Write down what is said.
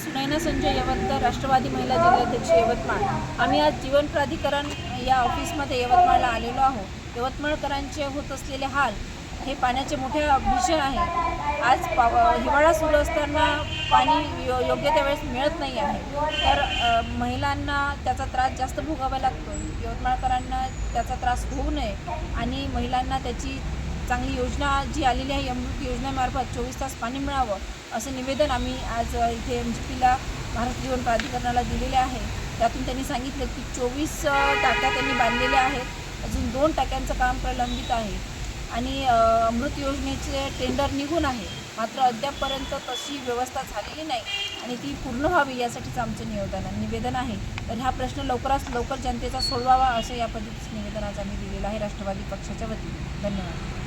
सुनैना संजय यवतकर, राष्ट्रवादी महिला जिल्हाध्यक्ष यवतमाळ। आम्ही आज जीवन प्राधिकरण या ऑफिसमध्ये यवतमाळला आलेलो आहोत। यवतमाळकरांचे होत असलेले हाल हे पाण्याचे मोठे भीषण आहे। आज हिवाळा सुरू असताना पाणी योग्य त्यावेळेस मिळत नाही आहे, तर महिलांना त्याचा त्रास जास्त भोगावा लागतो। यवतमाळकरांना त्याचा त्रास होऊ नये आणि महिलांना त्याची चांगली योजना जी आलेली आहे अमृत योजनेमार्फत 24 तास पाणी मिळावं असं निवेदन आम्ही आज इथे MGPला महाराष्ट्र जीवन प्राधिकरणाला दिलेले आहे। त्यातून त्यांनी सांगितलं की 24 टाक्या त्यांनी बांधलेल्या आहेत, अजून 2 टाक्यांचं काम प्रलंबित आहे आणि अमृत योजनेचे टेंडर निघून आहे, मात्र अद्यापपर्यंत तशी व्यवस्था झालेली नाही आणि ती पूर्ण व्हावी यासाठीच आमचं निवेदन आहे। तर हा प्रश्न लवकरात लवकर जनतेचा सोडवावा असं या पद्धतीचं निवेदन आज आम्ही दिलेलं आहे राष्ट्रवादी पक्षाच्या वतीने। धन्यवाद।